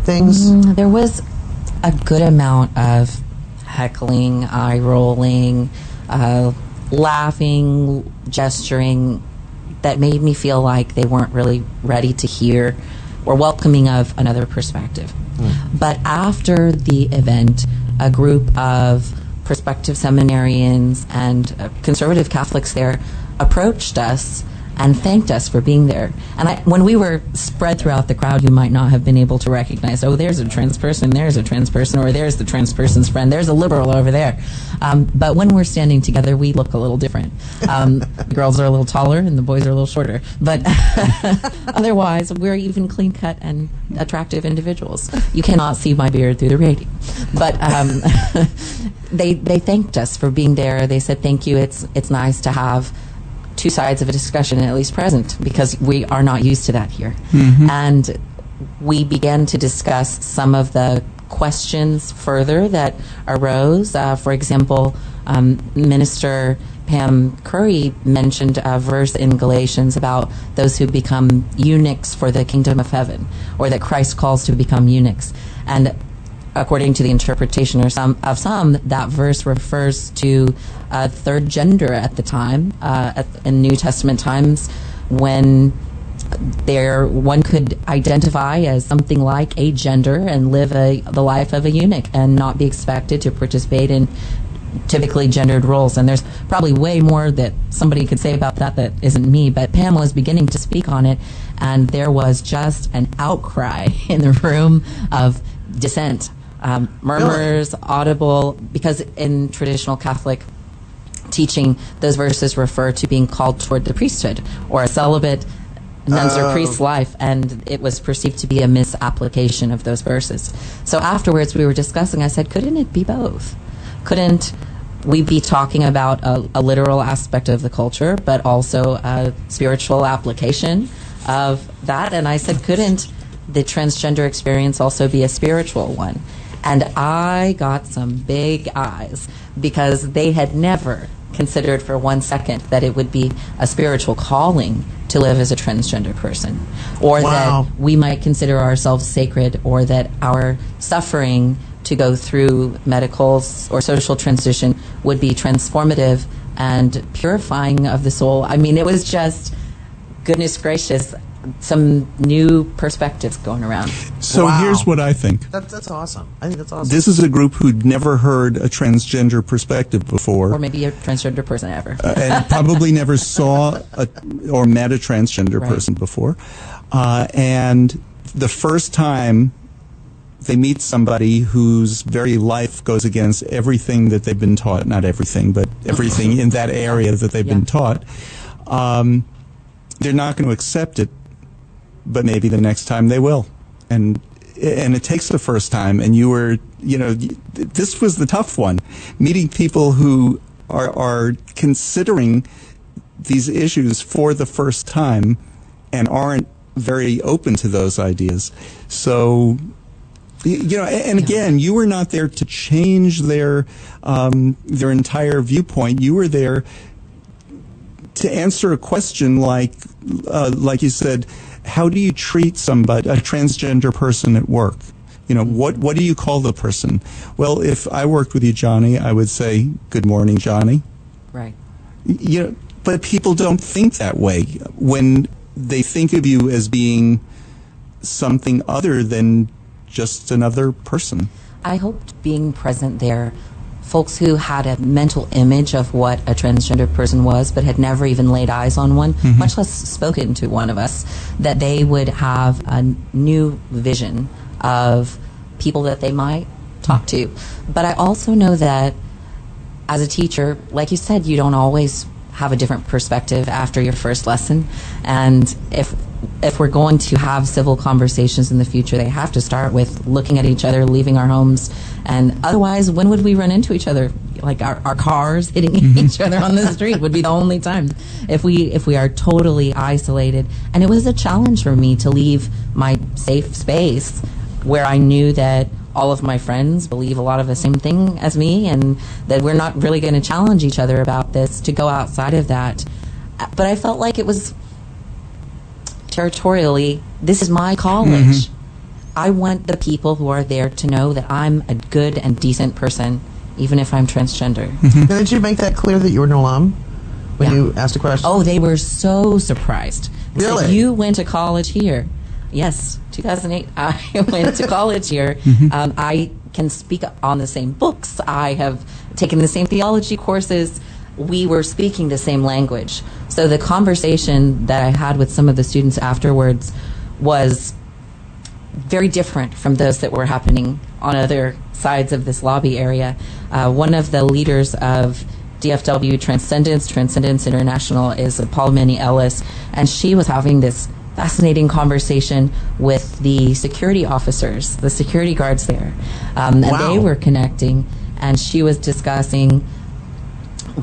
[SPEAKER 3] things?
[SPEAKER 4] There was a good amount of heckling, eye rolling, laughing, gesturing, that made me feel like they weren't really ready to hear or welcoming of another perspective. But after the event, a group of prospective seminarians and conservative Catholics there approached us and thanked us for being there. And when we were spread throughout the crowd, you might not have been able to recognize, oh, there's a trans person, or there's the trans person's friend, there's a liberal over there. But when we're standing together, we look a little different. The girls are a little taller and the boys are a little shorter. But otherwise, we're even clean-cut and attractive individuals. You cannot see my beard through the radio. But they thanked us for being there. They said, thank you, it's nice to have two sides of a discussion at least present, because we are not used to that here. And we began to discuss some of the questions further that arose. For example, Minister Pam Curry mentioned a verse in Galatians about those who become eunuchs for the kingdom of heaven, or that Christ calls to become eunuchs. And according to the interpretation of some, that verse refers to a third gender at the time, in New Testament times, when one could identify as something like a gender and live the life of a eunuch and not be expected to participate in typically gendered roles. And there's probably way more that somebody could say about that isn't me, but Pam was beginning to speak on it, and there was just an outcry in the room of dissent. Murmurs, audible, because in traditional Catholic teaching, those verses refer to being called toward the priesthood or a celibate nun's or priest's life, and it was perceived to be a misapplication of those verses. So afterwards, we were discussing, I said, couldn't it be both? Couldn't we be talking about a literal aspect of the culture, but also a spiritual application of that? And I said, couldn't the transgender experience also be a spiritual one? And I got some big eyes, because they had never considered for 1 second that it would be a spiritual calling to live as a transgender person, or that we might consider ourselves sacred, or that our suffering to go through medical or social transition would be transformative and purifying of the soul. I mean, it was just, goodness gracious, some new perspectives going around.
[SPEAKER 2] So
[SPEAKER 3] Wow.
[SPEAKER 2] here's what I think.
[SPEAKER 3] That's awesome. I think that's awesome.
[SPEAKER 2] This is a group who'd never heard a transgender perspective before.
[SPEAKER 4] Or maybe a transgender person ever.
[SPEAKER 2] And probably never saw or met a transgender
[SPEAKER 4] Right.
[SPEAKER 2] person before. And the first time they meet somebody whose very life goes against everything that they've been taught, not everything, but everything in that area that they've been taught, they're not going to accept it, but maybe the next time they will. And it takes the first time, and you were, this was the tough one, meeting people who are considering these issues for the first time and aren't very open to those ideas. So, and again, you were not there to change their entire viewpoint. You were there to answer a question like you said, how do you treat somebody, a transgender person at work? What do you call the person? Well, if I worked with you, Johnny, I would say, good morning, Johnny.
[SPEAKER 4] Right.
[SPEAKER 2] But people don't think that way when they think of you as being something other than just another person.
[SPEAKER 4] I hoped being present there, folks who had a mental image of what a transgender person was but had never even laid eyes on one, much less spoken to one of us, that they would have a new vision of people that they might talk to. But I also know that as a teacher, like you said, you don't always have a different perspective after your first lesson. And if we're going to have civil conversations in the future, they have to start with looking at each other, leaving our homes. And otherwise, when would we run into each other? Like our cars hitting each other on the street would be the only time if we are totally isolated. And it was a challenge for me to leave my safe space where I knew that all of my friends believe a lot of the same thing as me, and that we're not really going to challenge each other about this, to go outside of that. But I felt like it was territorially, this is my college. I want the people who are there to know that I'm a good and decent person, even if I'm transgender.
[SPEAKER 3] Now, did you make that clear that you were an alum when you asked a question?
[SPEAKER 4] Oh, they were so surprised. They said,
[SPEAKER 3] Really?
[SPEAKER 4] you went to college here. Yes, 2008, I went to college here. I can speak on the same books. I have taken the same theology courses. We were speaking the same language. So the conversation that I had with some of the students afterwards was very different from those that were happening on other sides of this lobby area. One of the leaders of DFW Transcendence International is Paul Minnie Ellis, and she was having this fascinating conversation with the security officers, the security guards there. And
[SPEAKER 3] Wow.
[SPEAKER 4] they were connecting, and she was discussing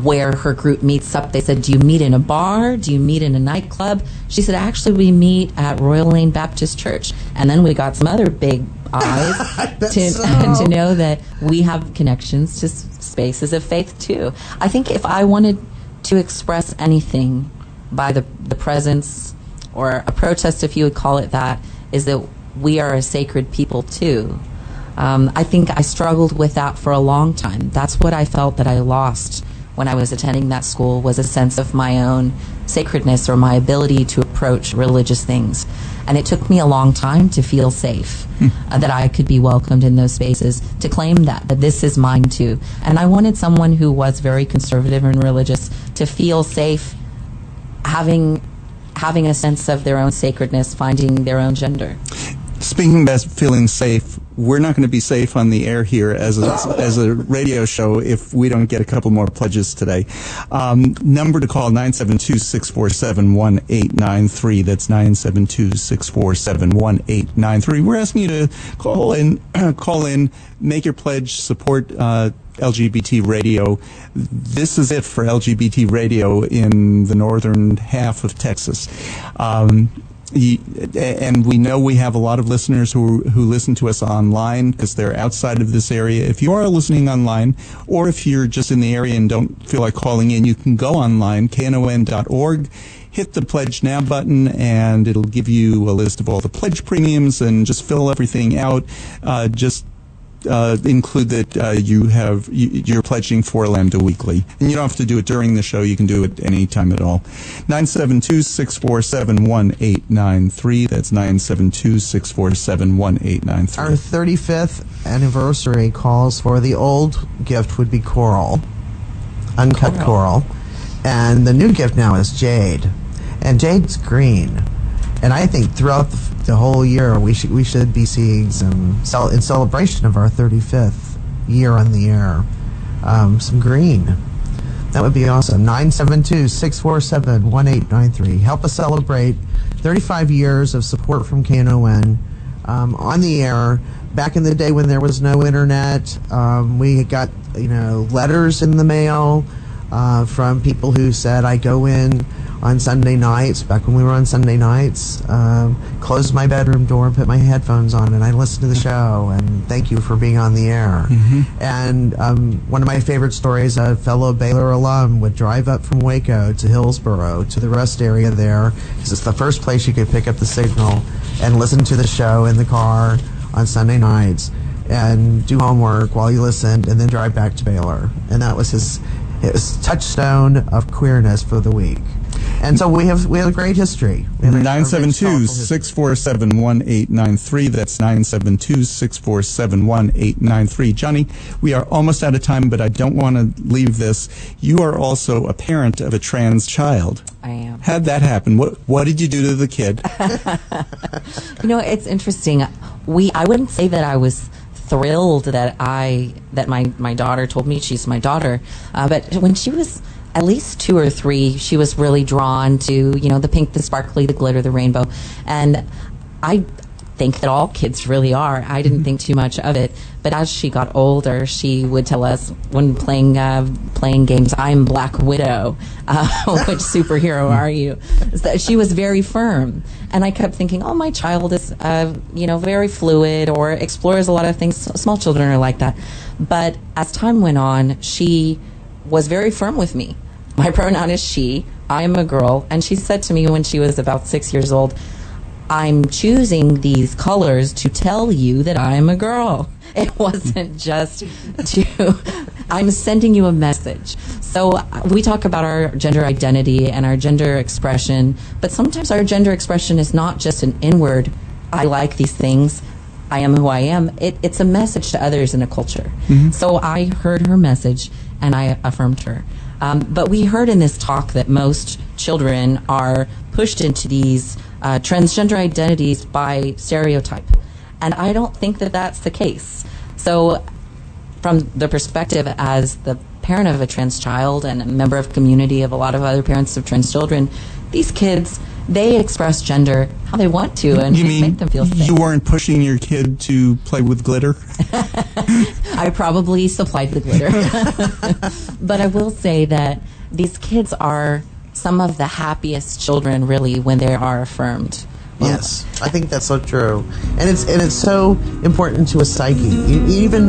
[SPEAKER 4] where her group meets up. They said, do you meet in a bar? Do you meet in a nightclub? She said, actually, we meet at Royal Lane Baptist Church. And then we got some other big eyes to know that we have connections to spaces of faith, too. I think if I wanted to express anything by the presence or a protest, if you would call it that, is that we are a sacred people, too. I think I struggled with that for a long time. That's what I felt that I lost when I was attending that school, was a sense of my own sacredness or my ability to approach religious things. And it took me a long time to feel safe, that I could be welcomed in those spaces, to claim that this is mine too. And I wanted someone who was very conservative and religious to feel safe, having a sense of their own sacredness, finding their own gender.
[SPEAKER 2] Speaking about feeling safe, we're not going to be safe on the air here as a radio show if we don't get a couple more pledges today. Number to call, 972-647-1893. That's 972-647-1893. We're asking you to call in, make your pledge, support LGBT radio. This is it for LGBT radio in the northern half of Texas. And we know we have a lot of listeners who listen to us online because they're outside of this area. If you are listening online, or if you're just in the area and don't feel like calling in, you can go online, knon.org, hit the Pledge Now button, and it'll give you a list of all the pledge premiums, and just fill everything out. Just include that you're pledging for Lambda Weekly. And you don't have to do it during the show. You can do it any time at all. 972-647-1893. That's 972-647-1893.
[SPEAKER 3] Our 35th anniversary calls for the old gift would be coral, uncut coral. And the new gift now is jade. And jade's green. And I think throughout the whole year, we should be seeing some, in celebration of our 35th year on the air, some green. That would be awesome. 972-647-1893. Help us celebrate 35 years of support from Knon on the air. Back in the day when there was no internet, we got letters in the mail from people who said, I go in on Sunday nights, back when we were on Sunday nights, closed my bedroom door and put my headphones on, and I listened to the show, and thank you for being on the air. And one of my favorite stories, a fellow Baylor alum would drive up from Waco to Hillsboro to the rest area there, because it's the first place you could pick up the signal, and listen to the show in the car on Sunday nights, and do homework while you listened, and then drive back to Baylor. And that was his touchstone of queerness for the week. And so we have a great history.
[SPEAKER 2] 972-647-1893. That's 972-647-1893. Johnny, we are almost out of time, but I don't want to leave this. You are also a parent of a trans child.
[SPEAKER 4] I am.
[SPEAKER 2] How'd that happen? What did you do to the kid?
[SPEAKER 4] It's interesting. I wouldn't say that I was thrilled that my daughter told me she's my daughter, but when she was at least 2 or 3, she was really drawn to the pink, the sparkly, the glitter, the rainbow, and I think that all kids really are. I didn't think too much of it, but as she got older, she would tell us when playing games, I'm Black Widow. Which superhero are you? So she was very firm, and I kept thinking, oh, my child is very fluid or explores a lot of things. Small children are like that. But as time went on, she was very firm with me. My pronoun is she. I am a girl, and she said to me when she was about 6 years old, I'm choosing these colors to tell you that I'm a girl. It wasn't just I'm sending you a message. So we talk about our gender identity and our gender expression, but sometimes our gender expression is not just an inward, I like these things, I am who I am. It's a message to others in a culture. So I heard her message, and I affirmed her. But we heard in this talk that most children are pushed into these transgender identities by stereotype. And I don't think that that's the case. So from the perspective as the parent of a trans child and a member of a community of a lot of other parents of trans children, these kids, they express gender how they want to, and make them feel safe.
[SPEAKER 2] You weren't pushing your kid to play with glitter?
[SPEAKER 4] I probably supplied the glitter. But I will say that these kids are some of the happiest children, really, when they are affirmed.
[SPEAKER 3] Yes, I think that's so true, and it's so important to a psyche. Even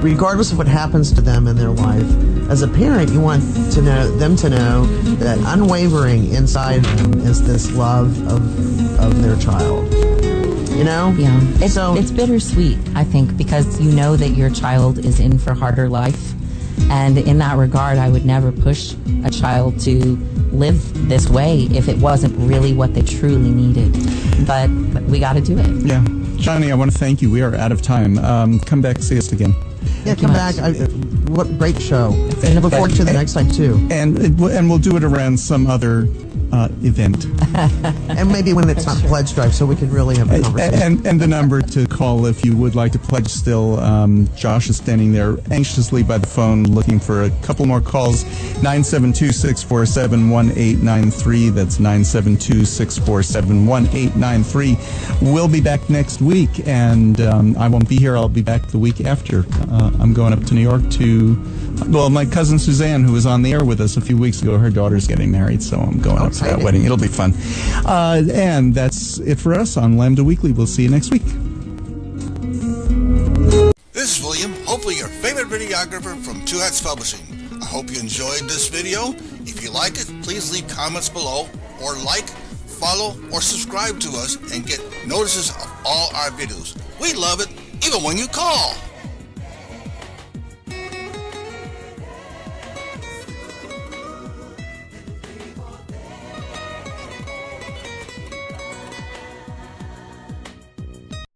[SPEAKER 3] regardless of what happens to them in their life, as a parent, you want them to know that unwavering inside them is this love of their child. Yeah,
[SPEAKER 4] it's bittersweet, I think, because you know that your child is in for harder life, and in that regard, I would never push a child to live this way if it wasn't really what they truly needed. But we got to do it.
[SPEAKER 2] Yeah. Johnny, I want to thank you. We are out of time. Come back, see us again.
[SPEAKER 3] Yeah, come back. What a great show. And look forward to the next time, too.
[SPEAKER 2] And we'll do it around some other event.
[SPEAKER 3] And maybe when it's not pledge drive, so we can really have a conversation.
[SPEAKER 2] And the number to call if you would like to pledge still. Josh is standing there anxiously by the phone looking for a couple more calls. 972-647-1893. That's 972-647-1893. We'll be back next week, and I won't be here. I'll be back the week after. I'm going up to New York to, my cousin Suzanne, who was on the air with us a few weeks ago, her daughter's getting married, so I'm going up to that wedding. It'll be fun. And that's it for us on Lambda Weekly. We'll see you next week.
[SPEAKER 1] This is William, hopefully your favorite videographer from Two Hats Publishing. I hope you enjoyed this video. If you like it, please leave comments below, or like, follow, or subscribe to us and get notices of all our videos. We love it, even when you call.